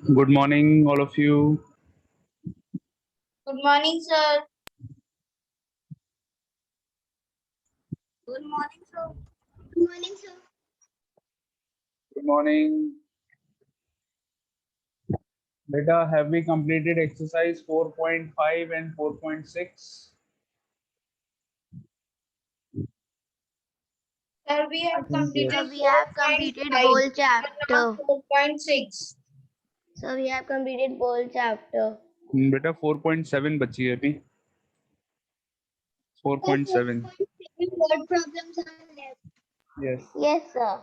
Good morning, all of you. Good morning, sir. Good morning, sir. Good morning, sir. Good morning. Beta, have we completed exercise 4.5 and 4.6? Sir, we I have think yes. completed So we have completed 4.5, whole but chapter. not 4.6. So we have completed whole chapter. बेटा 4.7 बची है अभी 4.7 What problems are left? yes Yes, sir.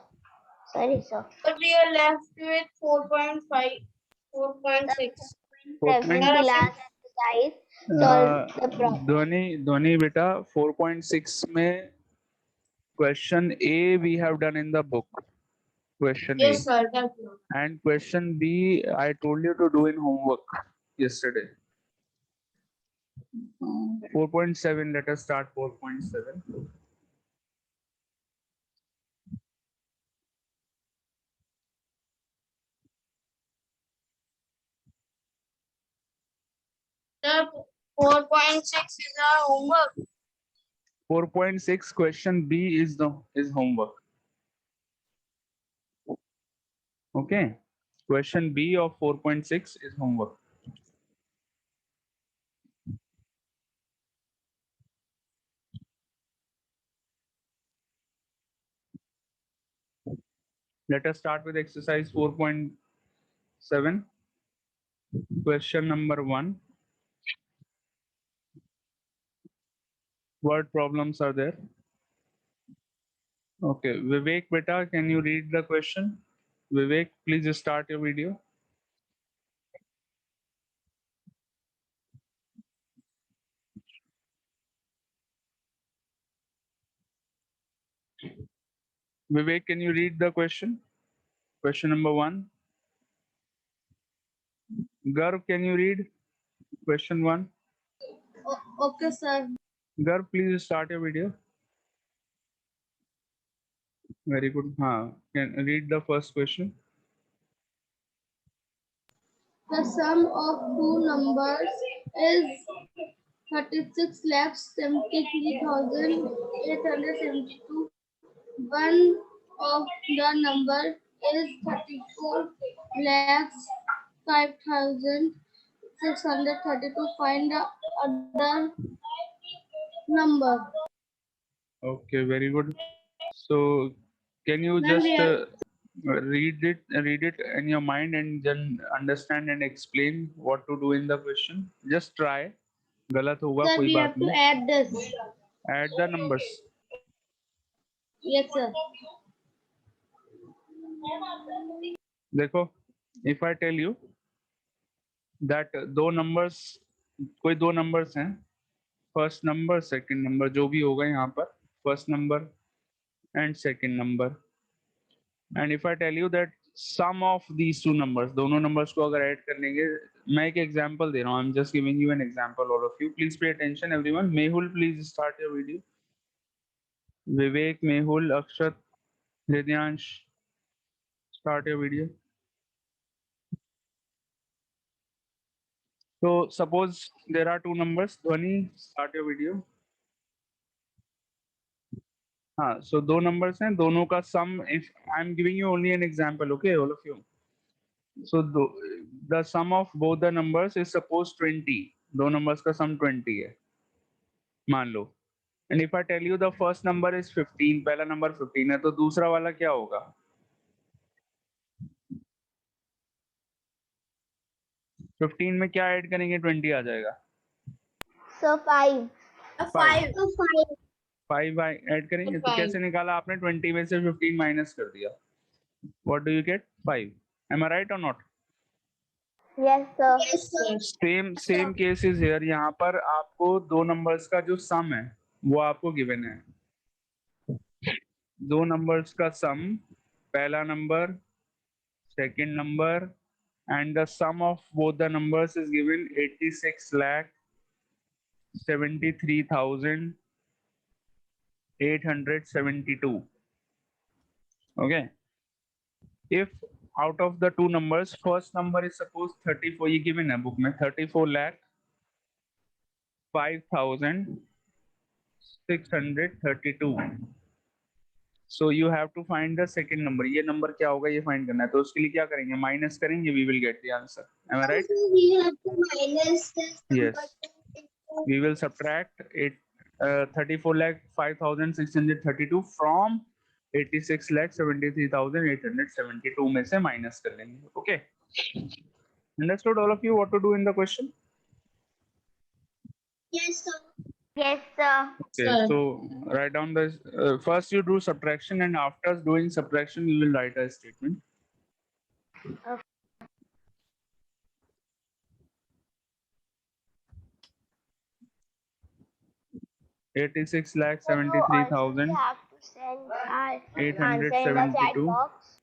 Sorry, sir. But we are left with 4.5, 4.6. Referring 4. the last exercise, solve the problem. ध्वनि बेटा 4.6 में question A we have done in the book, question A, Yes, sir. That's good. and question B I told you to do in homework yesterday. 4.7, let us start 4.7. Sir, 4.6 is our homework. 4.6 question B is homework. Okay, question B of 4.6 is homework. Let us start with exercise 4.7. Question number 1. Word problems are there. Okay, Vivek beta, can you read the question? Vivek, please start your video. Vivek, can you read the question? Question number 1. Garv, can you read question 1? Okay, sir. Garv, please start your video. Very good. Can read the first question. The sum of two numbers is 36,73,872. One of the number is 34 lakhs 5,632. Find the other number. Okay, very good. So, can you Ma'am, just we are read it in your mind and then understand and explain what to do in the question? Just try. गलत होगा sir, कोई we बात have to नहीं. add this. Add the numbers. Yes, sir. देखो, if I tell you that दो numbers, कोई दो numbers हैं, first number, second number, जो भी होगा यहाँ पर, first number and second number. And if I tell you that sum of these two numbers, दोनों numbers को अगर add कर लेंगे, मैं एक example दे रहा हूँ. I'm just giving you an example, all of you. Please pay attention, everyone. Mehul, please start your video. Vivek, Mehul, Akshat, Hridyansh, start your video. So suppose there are two numbers. Dhwani, start your video. हाँ, so दो numbers हैं, दोनों का sum. If I'm giving you only an example, okay, all of you. So the sum of both the numbers is suppose 20. दो numbers का sum 20 है, मान लो. And if I tell you the first number is 15, पहला number 15 है, तो दूसरा वाला क्या होगा? 15 में क्या ऐड करेंगे? 20 आ जाएगा. So 5. 5. 5. 5 ऐड करेंगे तो 5. कैसे निकाला आपने? 20 में से 15 माइनस कर दिया. What do you get? 5. Am I right or not? Yes, sir. Yes, sir. Same case is here. यहाँ पर आपको दो नंबर्स का जो सम है वो आपको गिवन है. दो नंबर्स का सम, पहला number, second number, and the sum of both the numbers is given 86 lakh 73,872. Okay, if out of the two numbers, first number is suppose 34, ये given है book में 34 lakh 5,632. So you have to find the second number. ये number क्या होगा ये find करना है, तो उसके लिए क्या करेंगे, minus करेंगे, we will get the answer. Am I right? So we have to minus this number. Yes. We will subtract 34 lakh 5,632 from 86 lakh 73,872 में से minus कर लेंगे. Okay. Understood all of you what to do in the question? Yes, sir. Yes, sir. Okay, Sir. so write down the first you do subtraction, and after doing subtraction you will write a statement. Okay. $86 lakh So also 73,000. we have to send our 872. answer in the chat box.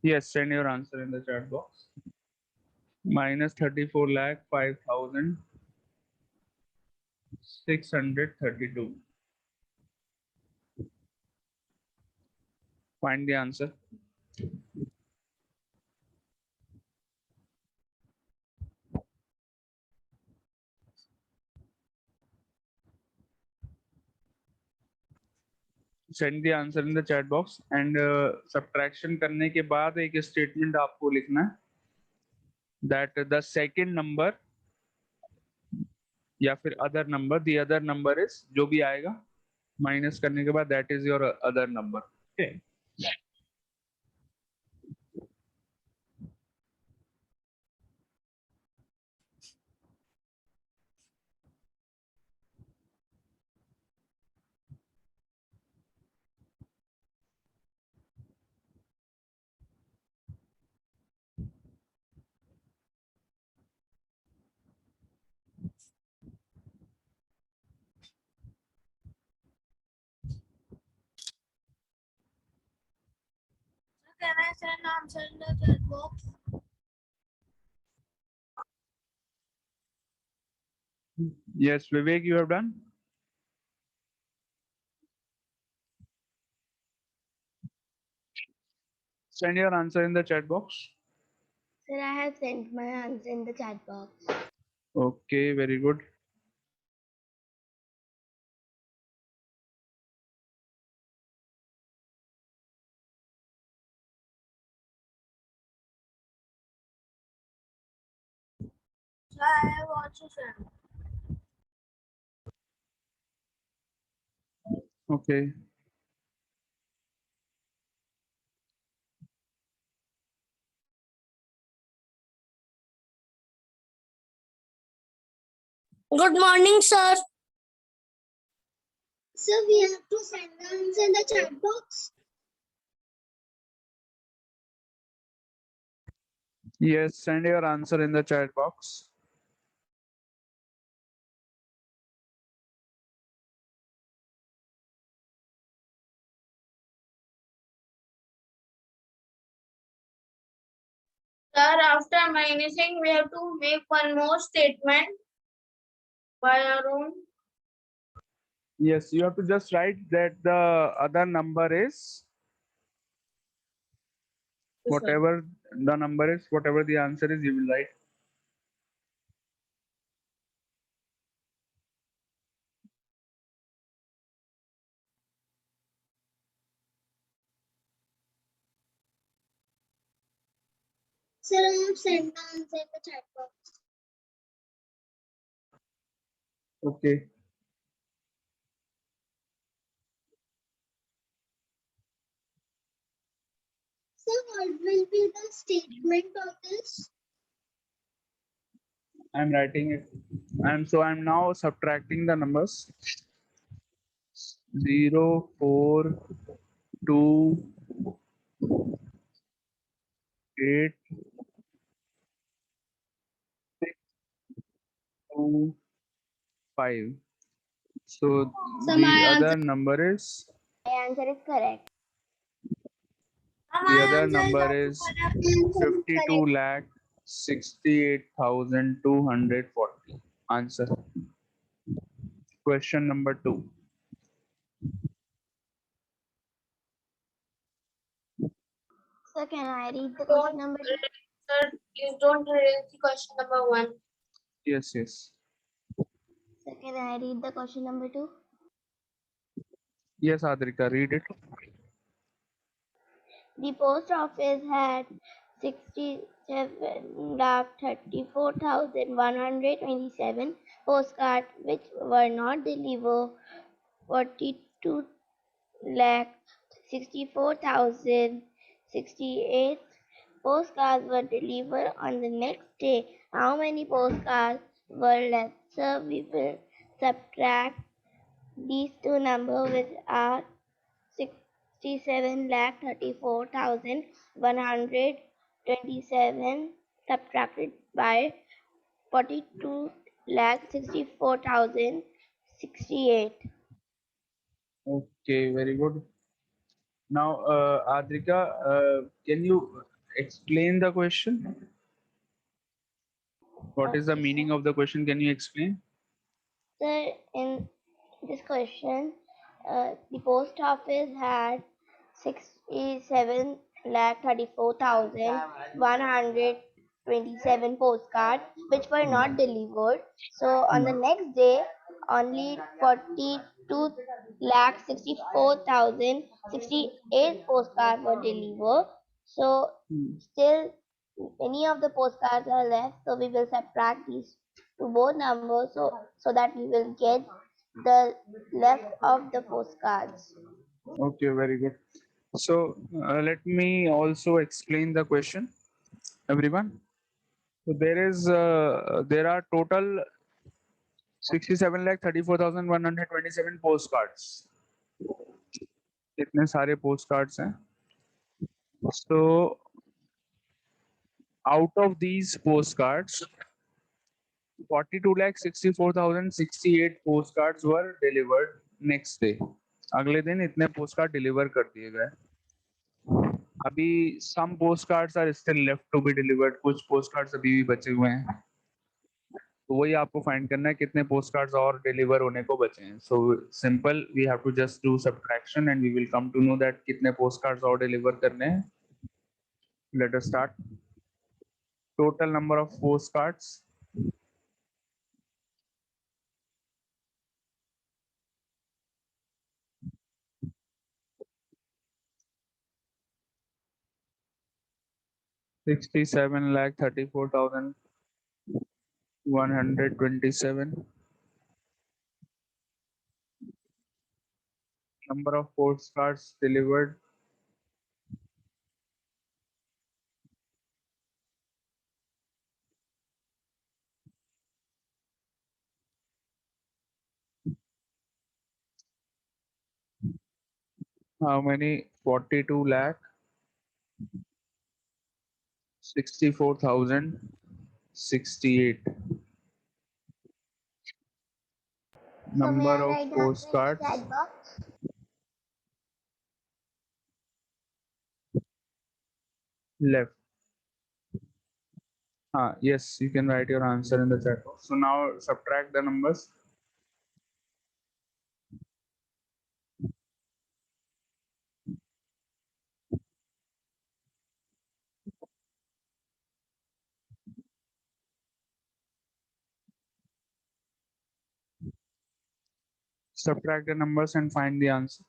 Yes, send your answer in the chat box. Minus 34 lakh 5,632. Find the answer. Send the answer in the chat box, and subtraction करने के बाद एक statement आपको लिखना है that the second number या फिर other number, the other number is जो भी आएगा minus करने के बाद that is your other number. Okay. Can I send answer in the chat box? Yes, Vivek, you have done. Send your answer in the chat box. Sir, I have sent my answer in the chat box. Okay, very good. So I have also sent. Okay. Good morning, sir. Sir, we have to send the answer in the chat box. Yes, send your answer in the chat box. Sir, after minusing, we have to make one more statement by our own. Yes, you have to just write that the other number is whatever the number is, whatever the answer is, you will write. Sir, I have sent the answer in the chat box. Okay. Sir, what will be the statement of this? I'm writing it. I'm now subtracting the numbers. 0, 4, 2, 8, 6, 2, 5. So So the my other number is My answer is correct. the other number is 52 lakh 68,240. Answer. Question number 2. Sir, can I read the Don't question number 2? sir, please don't read the question number 1. Yes, yes. Sir, can I read the question number 2? Yes, Adrika, read it. The post office had 67,34,127 postcards which were not delivered. 42 lakh 64,068 postcards were delivered on the next day. How many postcards were left? So we will subtract these two numbers, which are 67,34,127 subtracted by 42,64,068. Okay, very good. Now, Adrika, can you explain the question? What is the Okay, meaning sir. of the question? Can you explain? Sir, in this question, the post office had 67,34,127 postcards which were not delivered. So on the next day, only 42,64,068 postcards were delivered. So Hmm. still many of the postcards are left. So we will subtract these to both numbers so that we will get the left of the postcards. Okay, very good. So let me also explain the question, everyone. So there are total 67,34,127 postcards. इतने सारे postcards हैं. So out of these postcards, 42,64,068 postcards were delivered next day. अगले दिन इतने postcard deliver कर दिए गए. अभी some postcards are still left to be delivered. कुछ postcards अभी भी बचे हुए हैं. तो वही आपको फाइंड करना है कितने postcards और डिलीवर होने को बचे हैं. So simple, we have to just do subtraction and we will come to know that कितने postcards और डिलीवर करने हैं. Let us start. Total number of postcards. $67,34,127. Number of postcards delivered. How many? 42 lakh 64,068. So may Number I of write the answer in the postcards chat box? left. Yes, you can write your answer in the chat box. So now subtract the numbers. Subtract the numbers and find the answer.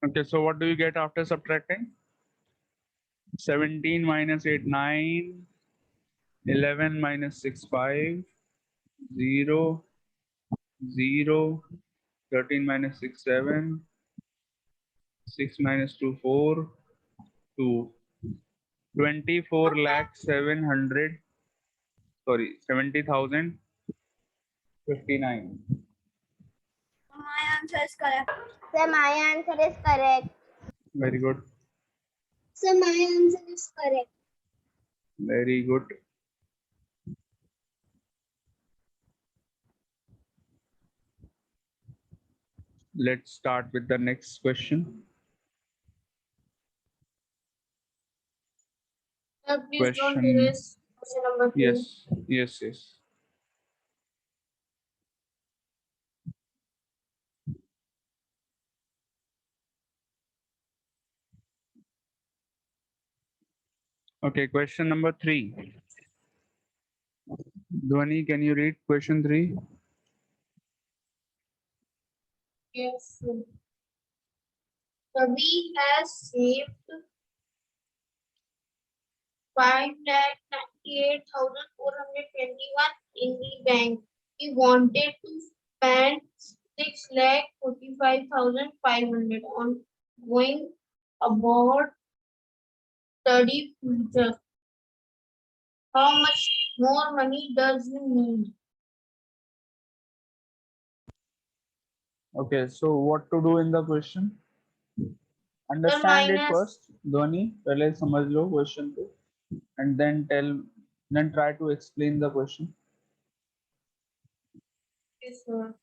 Okay, so what do you get after subtracting? 17 minus 8, 9. 11 minus 6, 5. 0. 0. 13 minus 6, 7. 6 minus 2, 4. 2. 24 lakh 700. Sorry, 70,059. My answer is correct. Sir, my answer is correct. Very good. So my answer is correct. Very good. Let's start with the next question. Sir, please don't Question. erase question number 2. Yes, yes, yes. Okay, question number 3. Dhwani, can you read question 3? Yes. Sir. Ravi has saved 5,98,421 in the bank. He wanted to spend 6,45,500 on going aboard study future. How much more money does he need? Okay, so what to do in the question? Understand it minus first, Dhwani. पहले समझ लो question को, and then try to explain the question. Yes, sir.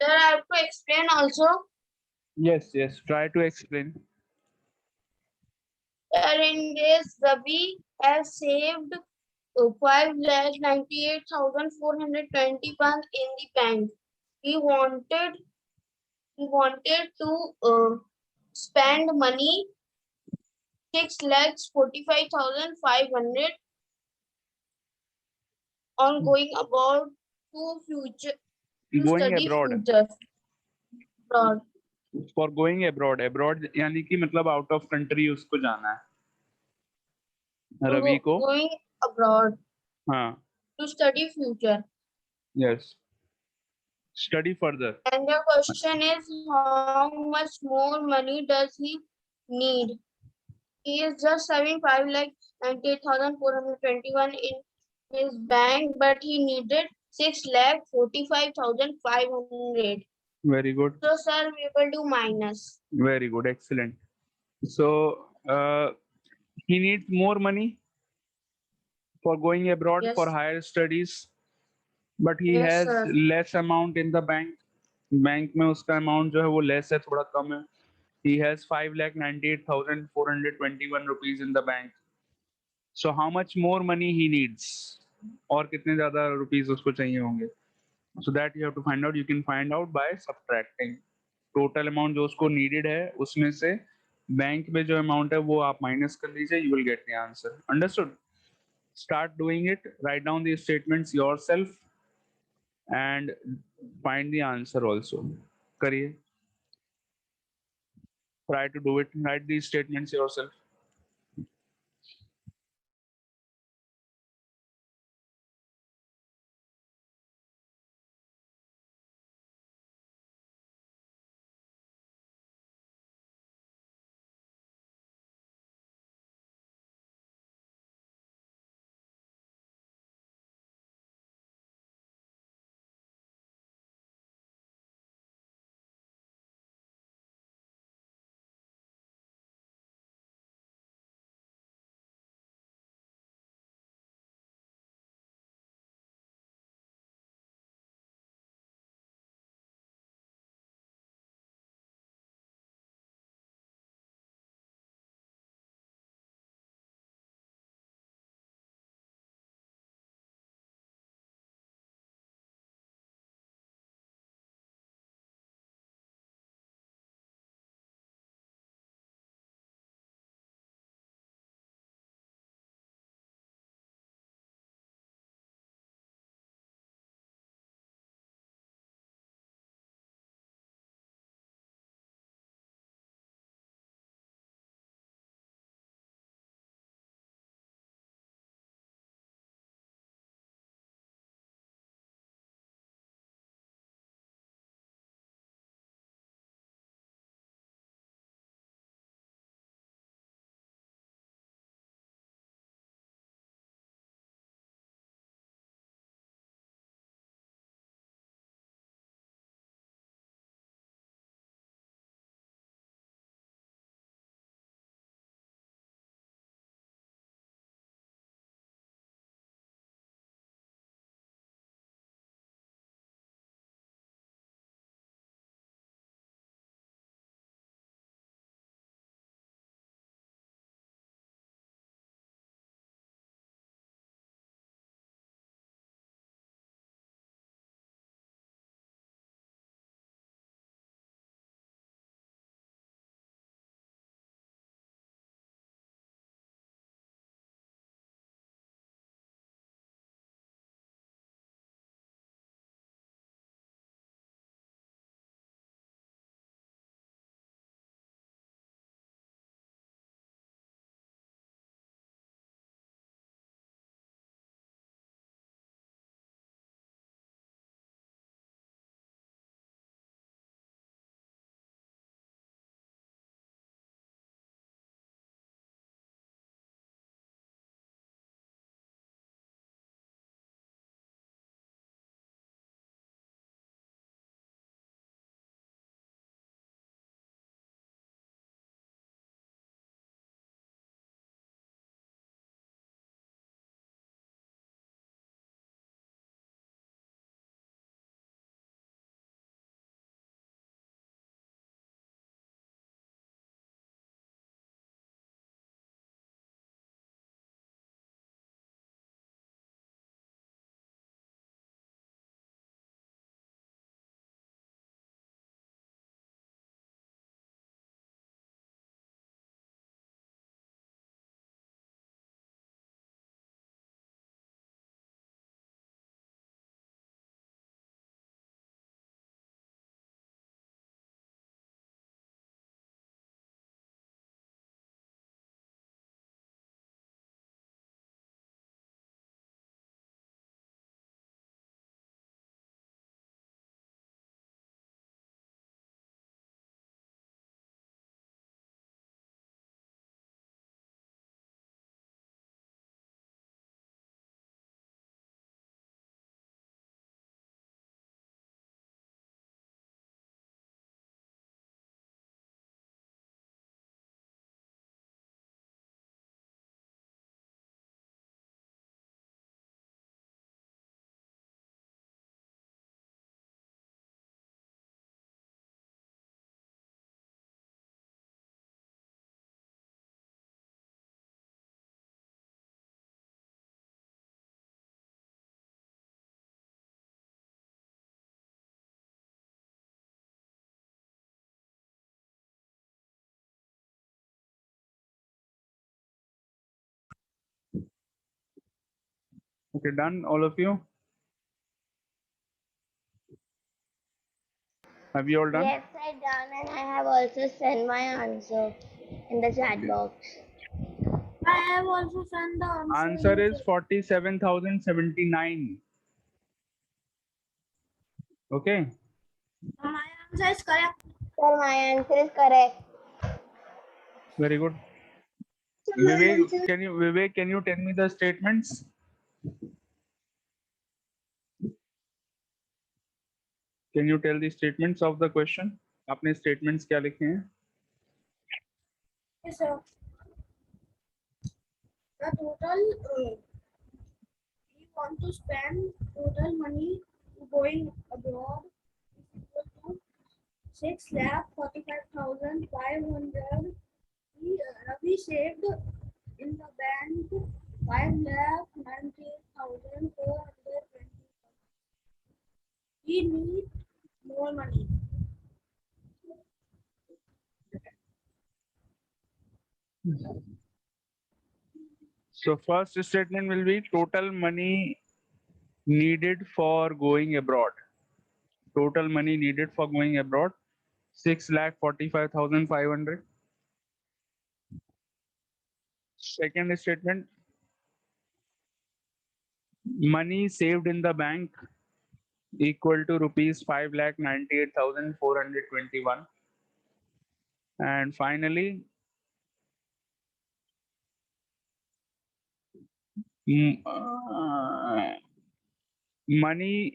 Sir, I have to explain also. Yes, yes. Try to explain. Sir, in this, Ravi has saved 5,98,421 in the bank. He wanted to spend money 6,45,500 on going about to Going study abroad. future abroad. For going abroad. Abroad यानी कि मतलब out of country उसको जाना है. रवि को. Going abroad हाँ. to study future. Yes. Study further. And the question is, how much more money does he need? He is just saving 5,98,421 in his bank, but he needed 6,45,500. Very good. So, sir, we will do minus. Very good. Excellent. So he needs more money for going abroad Yes. for higher studies, but he Yes, has sir. less amount in the bank. Bank में उसका amount जो है वो less है, थोड़ा कम है. He has 5,98,421 rupees in the bank. So how much more money he needs? और कितने ज्यादा रुपीस उसको चाहिए होंगे? So that you have to find out. You can find out by subtracting. Total amount जो उसको needed है उसमें से बैंक में जो amount है वो आप minus कर लीजिए. You will get the answer. Understood? Start doing it. Write down these statements yourself and find the answer also. करिए. Try to do it. Write these statements yourself. Okay, done, all of you? Have you all done? Yes, I done, and I have also sent my answer in the chat Okay. box. I have also sent the answer. Answer is 47,079. Okay. My answer is correct. Sir, my answer is correct. Very good. Vivek, can you tell me the statements? Can you tell the statements of the question? आपने statements क्या लिखे हैं? Yes, sir. The total we want to spend total money going abroad is equal to 6,45,500. We saved in the bank 5,98,420. We need more money. So first statement will be total money needed for going abroad. Total money needed for going abroad, 6,45,500. Second statement, money saved in the bank equal to rupees 5,98,421. And finally, money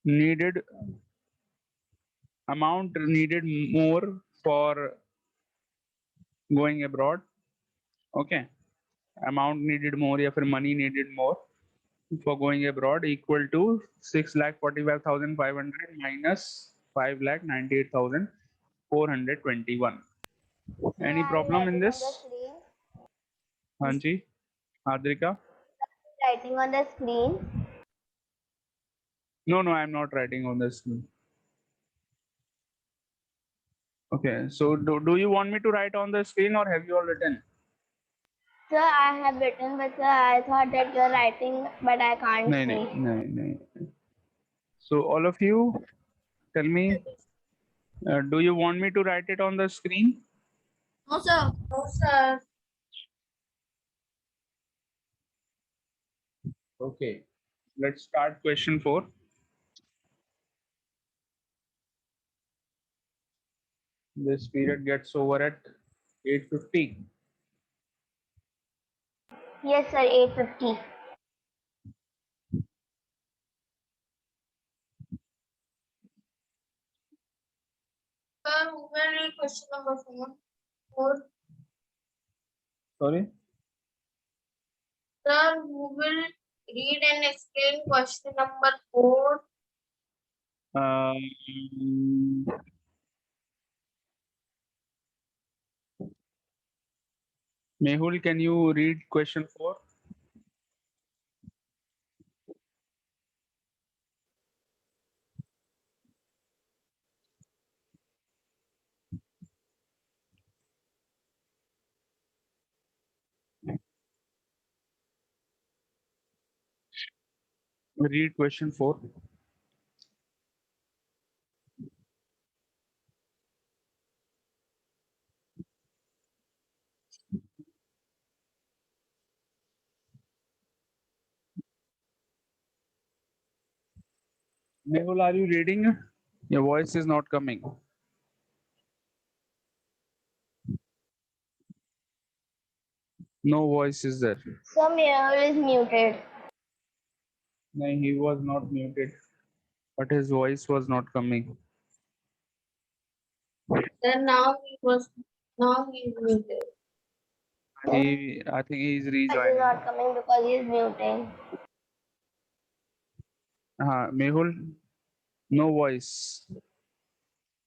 needed, amount needed more for going abroad. Okay, amount needed more या फिर money needed more for going abroad equal to 6,45,500 minus 5,98,421. Any I'm problem in writing on this? the screen. हाँ जी, Adrika? Writing on the screen. No, I am not writing on the screen. Okay, so do you want me to write on the screen or have you all written? Sir, I have written, but sir, I thought that you're writing, but I can't No. see. So all of you, tell me, do you want me to write it on the screen? No, sir. No, sir. Okay, let's start question 4. This period gets over at 8:50. Yes, sir, 8:50. Sir, who will read question number 4? Sorry? Sir, who will read and explain question number 4? Mehul, can you read question 4? Read question 4. Mehul, are you reading? Your voice is not coming. No voice is there. Sir, Mehul is muted. No, he was not muted, but his voice was not coming. Then now he is muted. I think he is It is rejoining. not coming because he is muting. Mehul, no voice,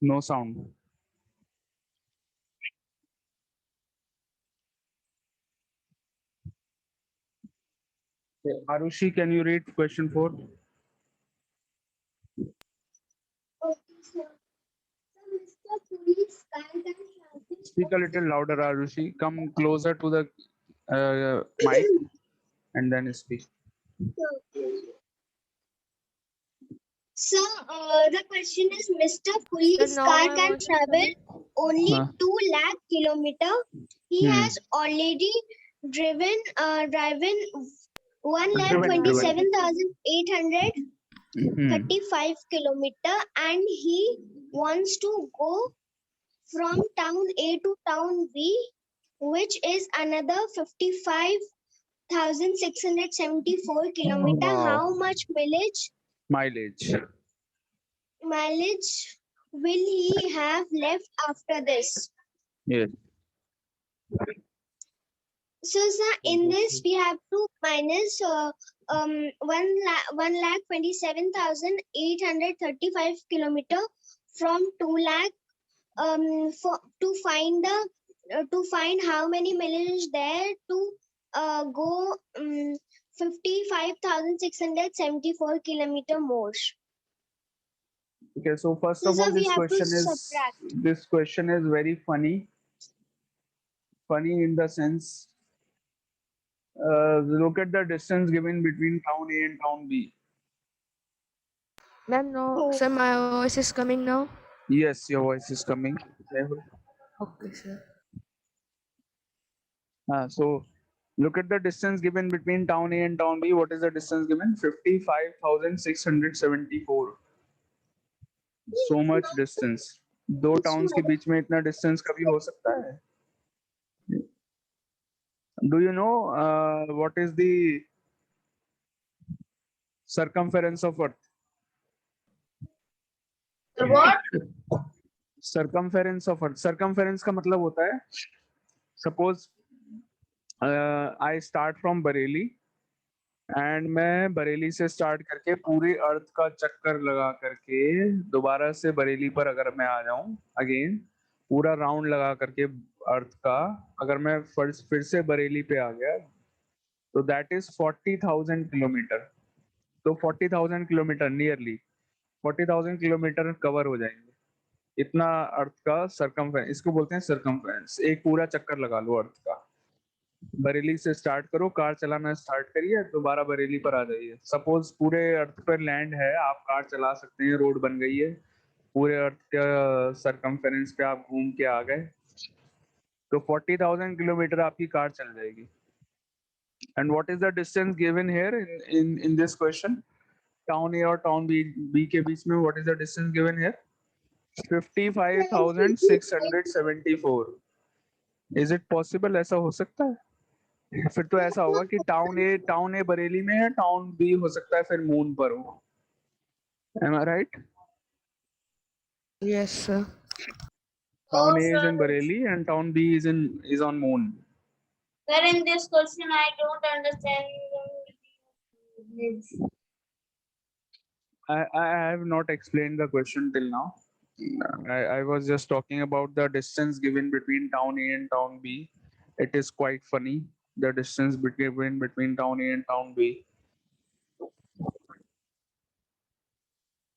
no sound. Okay, Arushi, can you read question 4? Speak a little louder, Arushi. Come closer to the mic. and then speak. So, the question is, Mr. Puri's now car my can voice is travel only Huh. 2 lakh kilometer. He has already driven 1,27,835 kilometer, and he wants to go from town A to town B, which is another 55,674 kilometer. Wow. How much Mileage. mileage will he have left after this? Yes. So, sir, in this we have to minus 1,27,835 kilometer from 2 lakh for to find the to find how many mileage there to go 55,674 kilometer more. Okay, so first So, of sir, all, we this have to question subtract. is very funny. Funny in the sense, look at the distance given between town A and town B. Ma'am, no, Oh. sir, my voice is coming now. Yes, your voice is coming. Okay, sir. So look at the distance given between town A and town B. What is the distance given? 55,674. So much distance. दो towns के बीच में इतना distance कभी हो सकता है? Do you know what is the circumference of Earth? What? Circumference of Earth. Circumference का मतलब होता है, suppose I start from Bareilly and मैं बरेली से स्टार्ट करके पूरे अर्थ का चक्कर लगा करके दोबारा से बरेली पर अगर मैं आ जाऊं अगेन, पूरा राउंड लगा करके अर्थ का, अगर मैं फिर से बरेली पे आ गया तो दैट इज 40,000 किलोमीटर. तो 40,000 किलोमीटर नियरली 40,000 किलोमीटर कवर हो जाएंगे. इतना अर्थ का सरकमफेरेंस, इसको बोलते हैं सरकमफेरेंस. एक पूरा चक्कर लगा लो अर्थ का. बरेली से स्टार्ट करो, कार चलाना स्टार्ट करिए, दोबारा बरेली पर आ जाइए. सपोज पूरे अर्थ पर लैंड है, आप कार चला सकते हैं, रोड बन गई है, पूरे अर्थ के सरकमफेरेंस पे आप घूम के आ गए, तो 40,000 किलोमीटर आपकी कार चल जाएगी. And what is the distance given here in this question? Town A और टाउन बी के बीच में what is the distance given here? 55,674. Is it possible? ऐसा हो सकता है? फिर तो ऐसा होगा कि टाउन ए बरेली में है, टाउन बी हो सकता है फिर मून पर हो. Am I right? Yes, sir. Town Oh, A is sir. in Bareilly and town B is on moon. Sir, in this question, I don't understand. I have not explained the question till now. I was just talking about the distance given between town A and town B. It is quite funny, the distance between town A and town B.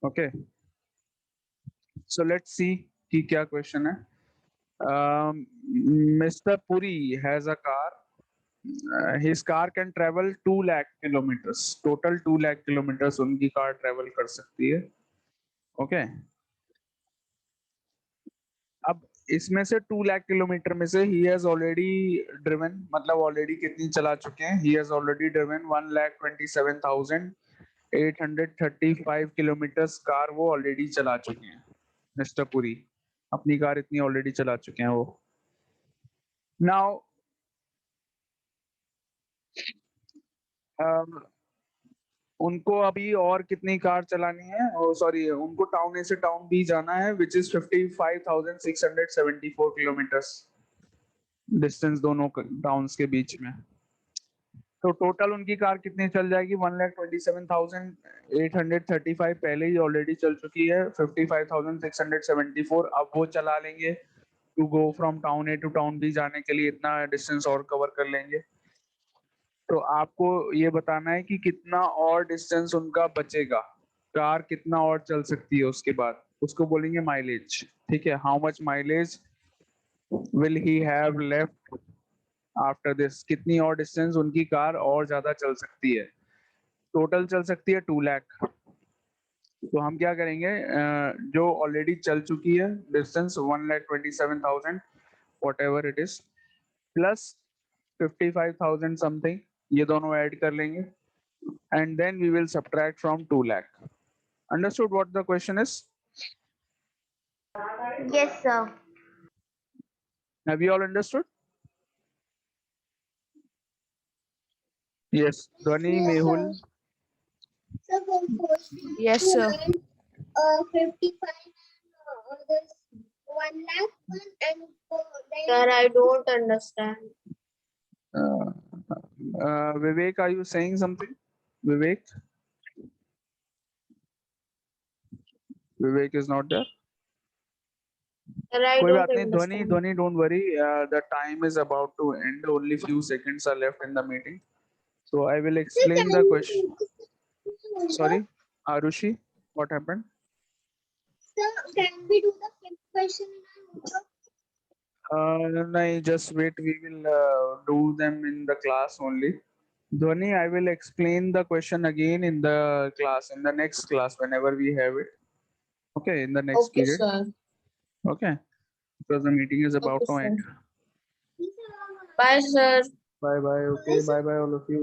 Okay. So let's see कि क्या question है. Mr. Puri has a car. His car can travel 2 lakh kilometers. Total 2 lakh kilometers उनकी car travel कर सकती है. Okay. अब इसमें से 2 लाख किलोमीटर में से he has already driven, मतलब already कितनी चला चुके हैं? He has already driven 1,27,835 kilometre car वो already चला चुके हैं. मिस्टर पुरी अपनी कार इतनी already चला चुके हैं वो. Now उनको अभी और कितनी कार चलानी है? सॉरी, उनको टाउन ए से टाउन बी जाना है, विच इज 55,674 किलोमीटर्स डिस्टेंस दोनों टाउन्स के बीच में. तो टोटल उनकी कार कितनी चल जाएगी? 1,27,835 पहले ही ऑलरेडी चल चुकी है. 55,674 अब वो चला लेंगे to go from town A to town B, जाने के लिए इतना डिस्टेंस और कवर कर लेंगे. तो आपको ये बताना है कि कितना और डिस्टेंस उनका बचेगा, कार कितना और चल सकती है उसके बाद, उसको बोलेंगे माइलेज. ठीक है, how much mileage will he have left after this कितनी और डिस्टेंस उनकी कार और ज्यादा चल सकती है? टोटल चल सकती है 2 लाख। तो हम क्या करेंगे, जो ऑलरेडी चल चुकी है distance 1,27,000 whatever it is, plus 55,000 something, ये दोनों ऐड कर लेंगे, and then we will subtract from 2 lakh. Understood what the question is? Yes, sir. Have you all understood? Yes. Dhwani, Yes, Mehul. So for first we have Yes, to sir. add 55 and this 1 lakh one and then Sir, I don't understand. Vivek, are you saying something? Vivek? Vivek is not there. Sir, I कोई don't बात नहीं, ध्वनि, understand. ध्वनि, don't worry. The time is about to end. Only few seconds are left in the meeting. So I will explain the question. Sorry, Arushi, what happened? Sir, can we do the fifth question now? No, just wait. We will do them in the class only. Dhwani, I will explain the question again in the class, in the next class, whenever we have it. Okay, in the next Okay, period. sir. Okay, because the meeting is about Okay, to end. sir. Bye, sir. Bye bye. Okay, bye bye, all of you.